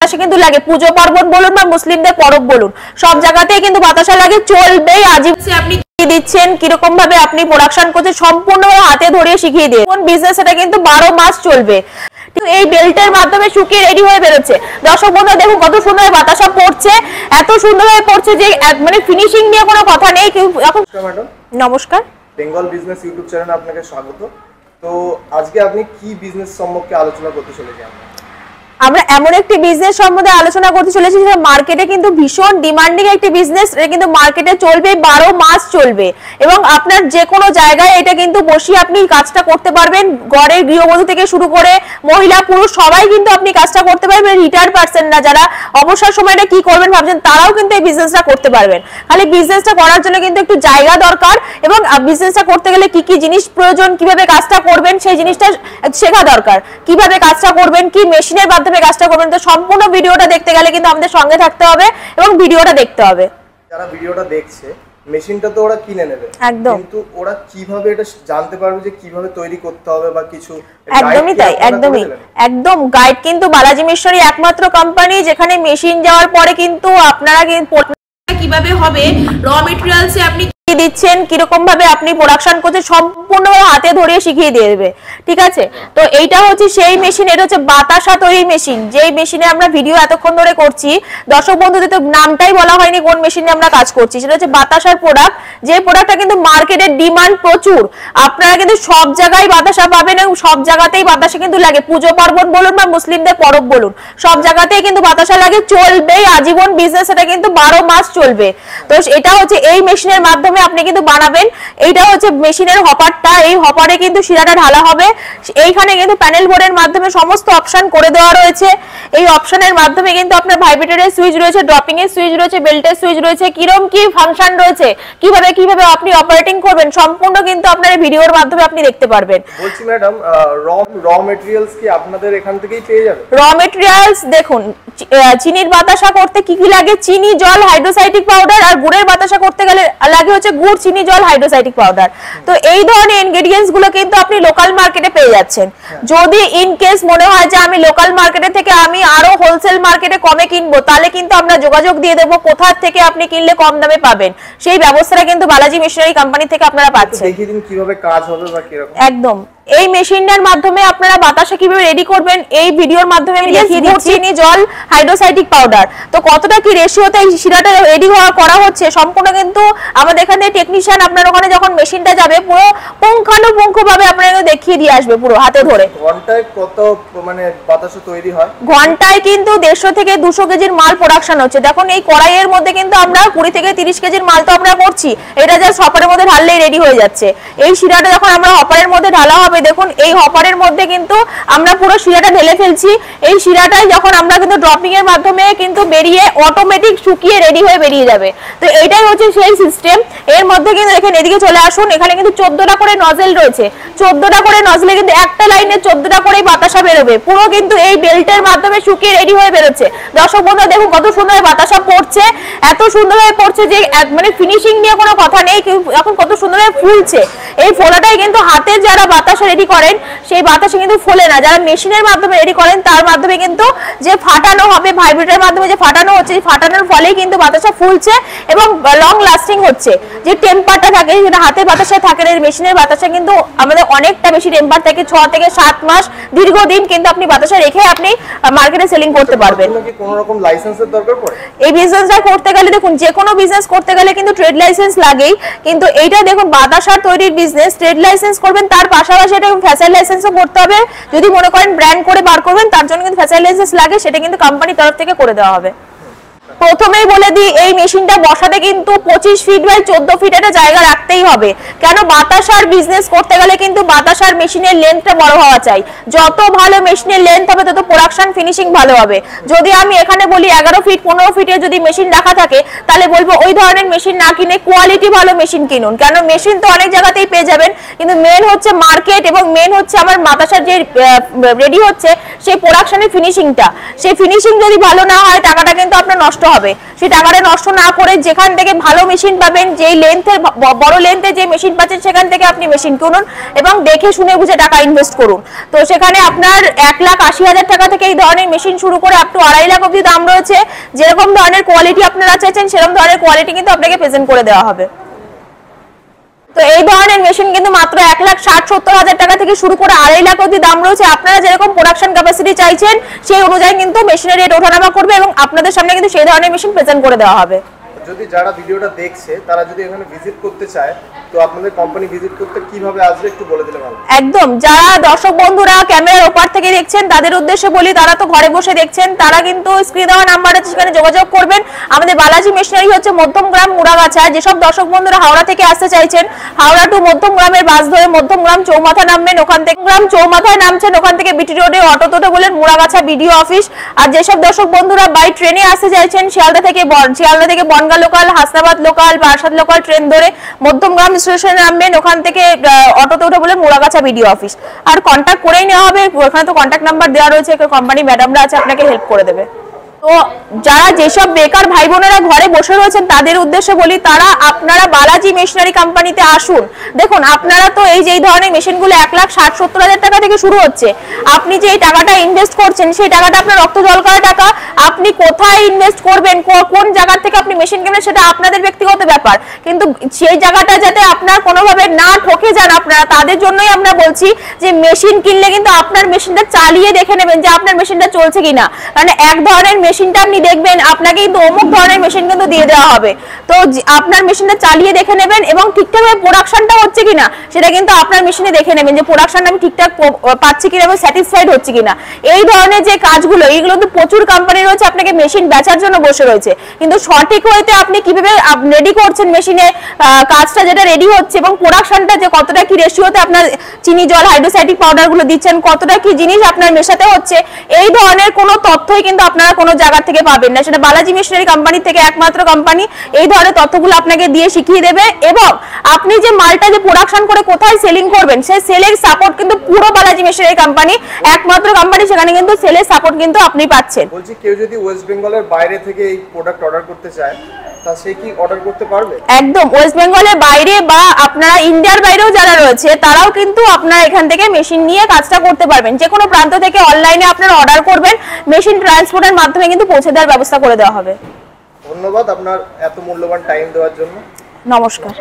কিন্তু লাগে পুজো পার্বণ বলুন বা মুসলিমদের পরব বলুন, সব জায়গাতেই কিন্তু বাতাসা লাগে, চলবেই। আজীবন আপনি কি দিচ্ছেন, কিরকম ভাবে আপনি প্রোডাকশন করছেন, সম্পূর্ণ হাতে ধরিয়ে শিখিয়ে দিয়ে কোন বিজনেস, এটা কিন্তু 12 মাস চলবে। এই বেল্টের মাধ্যমে শুকিয়ে রেডি হয়ে বেরোচ্ছে। দর্শক বন্ধু দেখুন কত সুন্দর বাতাসা পড়ছে, এত সুন্দরভাবে পড়ছে যে মানে ফিনিশিং নিয়ে কোনো কথা নেই। এখন নমস্কার, বেঙ্গল বিজনেস ইউটিউব চ্যানেলে আপনাকে স্বাগত। তো আজকে আপনি কি বিজনেস সম্পর্কে আলোচনা করতে চলেছেন? আমরা এমন একটি বিজনেস সম্বন্ধে আলোচনা করতে চলেছি যেটা মার্কেটে কিন্তু ভীষণ ডিমান্ডিং একটি বিজনেস। এটা কিন্তু মার্কেটে চলবে, 12 মাস চলবে এবং আপনার যে কোনো জায়গায় এটা কিন্তু বসে আপনি কাজটা করতে পারবেন। ঘরের গৃহবধূ থেকে শুরু করে মহিলা পুরুষ সবাই কিন্তু আপনি কাজটা করতে পারবেন। রিটায়ার্ড পারসন না, যারা অবসর সময়টা কি করবেন ভাবছেন, তারাও কিন্তু এই বিজনেসটা করতে পারবেন। খালি বিজনেসটা করার জন্য কিন্তু একটু জায়গা দরকার এবং বিজনেসটা করতে গেলে কি কি জিনিস প্রয়োজন, কিভাবে কাজটা করবেন সেই জিনিসটা শেখা দরকার। কিভাবে কাজটা করবেন, কি মেশিনের মাধ্যমে কাজটা করবেন। তো সম্পূর্ণ ভিডিওটা দেখতে গেলে কিন্তু আমাদের সঙ্গে থাকতে হবে এবং ভিডিওটা দেখতে হবে। যারা ভিডিওটা দেখছে, মেশিনটা তো ওরা কিনে নেবে একদম, কিন্তু ওরা কিভাবে এটা জানতে পারবে যে কিভাবে তৈরি করতে হবে বা কিছু? একদমই তাই, একদম গাইড কিন্তু বালাজি মিশনারি একমাত্র কোম্পানি যেখানে মেশিন যাওয়ার পরে কিন্তু আপনারা কিভাবে হবে, র মেটেরিয়ালসে আপনি কি দিচ্ছেন, কিরকম ভাবে আপনি প্রোডাকশন করছেন, সম্পূর্ণ হাতে ধরিয়ে শিখিয়ে দিয়ে দেবে। ঠিক আছে, তো এইটা হচ্ছে সেই মেশিন, এটা হচ্ছে বাতাসা তৈরি মেশিন, যেই মেশিনে আমরা ভিডিও এতক্ষণ ধরে করছি। দর্শক বন্ধুদের তো নামটাই বলা হয়নি কোন মেশিনে আমরা কাজ করছি, সেটা হচ্ছে বাতাসার প্রোডাক্ট। যে প্রোডাক্টটা কিন্তু মার্কেটের ডিমান্ড প্রচুর, আপনারা কিন্তু সব জায়গায় বাতাসা পাবেন এবং সব জায়গাতেই বাতাসা কিন্তু লাগে, পুজো পার্বণ বলুন বা মুসলিমদের পরব বলুন, সব জায়গাতেই কিন্তু বাতাসা লাগে, চলবেই। আজীবন বিজনেস, এটা কিন্তু 12 মাস চলবে। তো এটা হচ্ছে এই মেশিনের মাধ্যমে আপনি কিন্তু বানাবেন। এইটা হচ্ছে মেশিনের হপারটা, এই হপারে কিন্তু শিরাটা ঢালা হবে। এইখানে কিন্তু প্যানেল বোর্ডের মাধ্যমে সমস্ত অপশন করে দেওয়া রয়েছে। এই অপশনের মাধ্যমে কিন্তু আপনার ভাইব্রেটরের সুইচ রয়েছে, ড্রপিং এর সুইচ রয়েছে, বেল্টের সুইচ রয়েছে, কিরকম কি ফাংশন রয়েছে, কিভাবে আপনি অপারেটিং করবেন, সম্পূর্ণ কিন্তু আপনার এই ভিডিওর মাধ্যমে আপনি দেখতে পারবেন। বলছি ম্যাডাম, র মেটেরিয়ালস কি আপনাদের এখান থেকেই পেয়ে যাবে? র মেটেরিয়ালস দেখুন, চিনির বাতাসা করতে কি কি লাগে, চিনি, জল, হাইড্রোসাইটিক পাউডার। আর গুড়ের বাতাসা করতে গেলে লাগে হচ্ছে গুড়, চিনি, জল, হাইড্রোসাইটিক পাউডার। তো এই ধরনের ইনগ্রেডিয়েন্টস গুলো কিন্তু আপনি লোকাল মার্কেটে পেয়ে যাচ্ছেন। যদি ইন কেস মনে হয় যে আমি লোকাল মার্কেটে থেকে আমি আরো হোলসেল মার্কেটে কমে কিনবো, তাহলে কিন্তু আমরা যোগাযোগ দিয়ে দেবো কোথা থেকে আপনি কিনলে কম দামে পাবেন। সেই ব্যবস্থাটা কিন্তু বালাজি মিশনারি কোম্পানি থেকে আপনারা পাচ্ছেন। দেখিয়ে দিন কিভাবে কাজ হবে বা কিরকম। একদম, এই মেশিনটার মাধ্যমে আপনারা বাতাসা কিভাবে রেডি করবেন এই ভিডিওর মাধ্যমে আমি দেখিয়ে দিচ্ছি। চিনি, জল, হাইড্রোসাইটিক পাউডার, তো কতটা কি রেশিওতে এই শিরাটা রেডি করা হচ্ছে সম্পূর্ণ কিন্তু আমাদের এখানে টেকনিশিয়ান আপনার ওখানে যখন মেশিনটা যাবে পুরো পুঙ্খানুপুঙ্খভাবে আপনাকে দেখিয়ে দিয়ে আসবে পুরো হাতে ধরে। ঘন্টায় কত মানে বাতাসা তৈরি হয়? ঘন্টায় কিন্তু 150 থেকে 200 কেজির মাল প্রোডাকশন হচ্ছে। দেখুন এই কড়াইয়ের মধ্যে কিন্তু আমরা 20 থেকে 30 কেজির মাল তো আমরা করছি, এটা জাস্ট হপারের মধ্যে ঢাললেই রেডি হয়ে যাচ্ছে। এই শিরাটা যখন আমরা হপারের মধ্যে ঢালা হবে, দেখুন এই হপারের মধ্যে কিন্তু আমরা পুরো শিরাটা ঢেলে ফেলছি। এই শিরাটাই যখন আমরা কিন্তু ড্রপিং এর মাধ্যমে কিন্তু বেরিয়ে অটোমেটিক শুকিয়ে রেডি হয়ে বেরিয়ে যাবে। তো এইটাই হচ্ছে সেই সিস্টেম। এর মধ্যে কিন্তু দেখেন, এদিকে চলে আসুন, এখানে কিন্তু 14টা করে নজেল রয়েছে। 14টা করে নজলে কিন্তু একটা লাইনে 14টা করেই বাতাসা বেরোবে, পুরো কিন্তু এই বেল্টের মাধ্যমে শুকিয়ে রেডি হয়ে বেরোচ্ছে। দর্শক বন্ধু দেখুন কত সুন্দর বাতাসা পড়ছে, এত সুন্দরভাবে পড়ছে যে মানে ফিনিশিং নিয়ে কোনো কথা নেই। এখন কত সুন্দরভাবে ফুলছে, এই ফোলাটাই কিন্তু হাতে যারা বাতাসা রেডি করেন সেই বাতাসা কিন্তু ফোলে না। যারা মেশিনের মাধ্যমে রেডি করেন তার মাধ্যমে কিন্তু যে ফাটানো হবে, ভাইব্রেটরের মাধ্যমে যে ফাটানো হচ্ছে, ফাটানোর ফলেই কিন্তু বাতাসা ফুলছে এবং লং লাস্টিং হচ্ছে। যে টেম্পারটা থাকে সেটা হাতের বাতাসা থাকে না, মেশিনের বাতাসা কিন্তু আমাদের অনেকটা বেশি টেম্পার থাকে, 6 থেকে 7 মাস দীর্ঘদিন কিন্তু আপনি বাতাসা রেখে আপনি মার্কেটে সেলিং করতে পারবেন। কোনো রকম লাইসেন্সের দরকার পড়ে? এই বিজনেসটা করতে গেলে দেখুন, যে কোনো বিজনেস করতে গেলে কিন্তু ট্রেড লাইসেন্স লাগেই, কিন্তু এইটা দেখুন বাতাসার তৈরির বিজনেস, ট্রেড লাইসেন্স করবেন, তার পাশাপাশি এটা ফ্যাসাইল লাইসেন্সও করতে হবে। যদি মনে করেন ব্র্যান্ড করে বার করবেন, তার জন্য কিন্তু ফ্যাসাইল লাইসেন্স লাগে, সেটা কিন্তু কোম্পানির তরফ থেকে করে দেওয়া হবে। প্রথমেই বলে দিই, এই মেশিনটা বসাতে কিন্তু 25 ফিট বাই 14 ফিট একটা জায়গা রাখতেই হবে। কেন, বাতাসার বিজনেস করতে গেলে কিন্তু বাতাসার মেশিনের লেন্থটা বড় হওয়া চাই। যত ভালো মেশিনের লেন্থ হবে তত প্রোডাকশন ফিনিশিং ভালো হবে। যদি আমি এখানে বলি 11 ফিট 15 ফিটে যদি মেশিন রাখা থাকে, তাহলে বলবো ওই ধরনের মেশিন না কিনে কোয়ালিটি ভালো মেশিন কিনুন। কেন, মেশিন তো অনেক জায়গাতেই পেয়ে যাবেন, কিন্তু মেন হচ্ছে মার্কেট এবং মেন হচ্ছে আমার বাতাসার যে রেডি হচ্ছে সেই প্রোডাকশনের ফিনিশিংটা, সেই ফিনিশিং যদি ভালো না হয় টাকাটা কিন্তু আপনার নষ্ট হবে। সেই টাকাটা নষ্ট না করে যেখান থেকে ভালো মেশিন পাবেন, যেই লেন্থের বড় লেন্থে যে মেশিন পাচ্ছেন সেখান থেকে আপনি মেশিন কিনুন এবং দেখে শুনে বুঝে টাকা ইনভেস্ট করুন। তো সেখানে আপনার 1,80,000 টাকা থেকে এই ধরনের মেশিন শুরু করে আপ টু 2.5 লাখ অবধি দাম রয়েছে। যেরকম ধরনের কোয়ালিটি আপনারা চাইছেন সেরকম ধরনের কোয়ালিটি কিন্তু আপনাকে প্রেজেন্ট করে দেওয়া হবে। তো এই ধরনের মেশিন কিন্তু মাত্র 1,60,70,000 টাকা থেকে শুরু করে 2.5 লাখ অবধি দাম রয়েছে। আপনারা যেরকম প্রোডাকশন ক্যাপাসিটি চাইছেন সেই অনুযায়ী কিন্তু মেশিনের রেট ওঠানামা করবে এবং আপনাদের সামনে কিন্তু সেই ধরনের মেশিন প্রেজেন্ট করে দেওয়া হবে। যদি যারা ভিডিওটা দেখছে তারা যদি এখানে ভিজিট করতে চায়, তো আপনাদের কোম্পানি ভিজিট করতে কিভাবে আসবে একটু বলে দিলে ভালো। একদম, যারা দর্শক বন্ধুরা ক্যামেরার ওপার থেকে দেখছেন তাদের উদ্দেশ্যে বলি, তারা তো ঘরে বসে দেখছেন, তারা কিন্তু স্ক্রিনে দেওয়া নাম্বার আছে সেখানে যোগাযোগ করবেন। আমাদের বালাজি মেশিনারি হচ্ছে মধ্যমগ্রাম মুড়াগাছা। যেসব দর্শক বন্ধুরা হাওড়া থেকে আসতে চাইছেন, হাওড়া টু মধ্যমগ্রামের বাস ধরে মধ্যমগ্রাম চৌমাথা নামবেন, ওখান থেকে গ্রাম চৌমাথায় নামছেন, ওখান থেকে বিটি রোডে অটো তোটো বলেন মুড়াগাছা বিডিও অফিস। আর যেসব দর্শক বন্ধুরা বাই ট্রেনে আসতে চাইছেন, শিয়ালদা থেকে Bongaon local, Hasnabad local, Barasat local train ধরে মধ্যমগ্রাম স্টেশনে নামবেন, ওখান থেকে অটোতে উঠে বলে মুড়াগাছা বিডিও অফিস। আর কন্ট্যাক্ট করেই নেওয়া হবে, ওখানে তো কন্ট্যাক্ট নাম্বার দেওয়া রয়েছে, কোম্পানি ম্যাডামরা আছে, আপনাকে হেল্প করে দেবে। তো যারা যেসব বেকার ভাই বোনেরা ঘরে বসে রয়েছেন তাদের উদ্দেশ্যে বলি, আপনারা বালাজি মেশিনারি কোম্পানিতে আসুন। দেখুন, আপনারা তো এই যে এই ধরনের মেশিনগুলো 1,60,70,000 টাকা থেকে শুরু হচ্ছে। আপনি যে এই টাকাটা ইনভেস্ট করছেন সেই টাকাটা আপনার রক্ত জল করা টাকা। আপনি কোথায় ইনভেস্ট করবেন, কোন জায়গা থেকে আপনি মেশিন কিনবেন সেটা আপনাদের ব্যক্তিগত ব্যাপার, কিন্তু সেই জায়গাটা যাতে আপনার কোনোভাবে না ঠকে যান আপনারা, তাদের জন্যই আমরা বলছি যে মেশিন কিনলে কিন্তু আপনার মেশিনটা চালিয়ে দেখে নেবেন যে আপনার মেশিনটা চলছে কিনা। কারণ এক ধরনের মেশিনটা আপনি দেখবেন আপনাকে কিন্তু অমুক ধরনের মেশিন কিন্তু দিয়ে দেওয়া হবে। তো আপনার মেশিনটা চালিয়ে দেখে নেবেন এবং ঠিকঠাকভাবে প্রোডাকশনটা হচ্ছে কিনা সেটা কিন্তু আপনার মেশিনে দেখে নেবেন যে প্রোডাকশন আমি ঠিকঠাক পাচ্ছি কিনা এবং স্যাটিসফাইড হচ্ছে কিনা। এই ধরনের যে কাজগুলো, এইগুলো তো প্রচুর কোম্পানি রয়েছে আপনাকে মেশিন বেচার জন্য বসে রয়েছে, কিন্তু সঠিক ওয়েতে আপনি কিভাবে রেডি করছেন মেশিনে কাজটা যেটা রেডি হচ্ছে এবং প্রোডাকশনটা যে কতটা কি রেশিওতে আপনার চিনি জল হাইড্রোসাইটিক পাউডারগুলো দিচ্ছেন, কতটা কি জিনিস আপনার মেশাতে হচ্ছে, এই ধরনের কোনো তথ্যই কিন্তু আপনারা কোনো জায়গা থেকে পাবেন না। সেটা বালাজি মেশিনারি কোম্পানি থেকে একমাত্র কোম্পানি এই ধরনের তথ্যগুলো আপনাকে দিয়ে শিখিয়ে দেবে এবং আপনি যে মালটা যে প্রোডাকশন করে কোথায় সেলিং করবেন সেই সেলের সাপোর্ট কিন্তু পুরো বালাজি মেশিনারি কোম্পানি একমাত্র কোম্পানি, সেখানে কিন্তু সেলের সাপোর্ট কিন্তু আপনি পাচ্ছেন। বলছি, কেউ যদি ওয়েস্ট বেঙ্গলের বাইরে থেকে এই প্রোডাক্ট অর্ডার করতে চায় তা সে কি অর্ডার করতে পারবে? একদম, ওয়েস্ট বেঙ্গলের বাইরে বা আপনারা ইন্ডিয়ার বাইরেও যারা রয়েছে তারাও কিন্তু আপনারা এখান থেকে মেশিন নিয়ে কাজটা করতে পারবেন। যে কোনো প্রান্ত থেকে অনলাইনে আপনারা অর্ডার করবেন, মেশিন ট্রান্সপোর্টের মাধ্যমে কিন্তু পৌঁছে দেওয়ার ব্যবস্থা করে দেওয়া হবে। ধন্যবাদ আপনার এত মূল্যবান টাইম দেওয়ার জন্য। নমস্কার।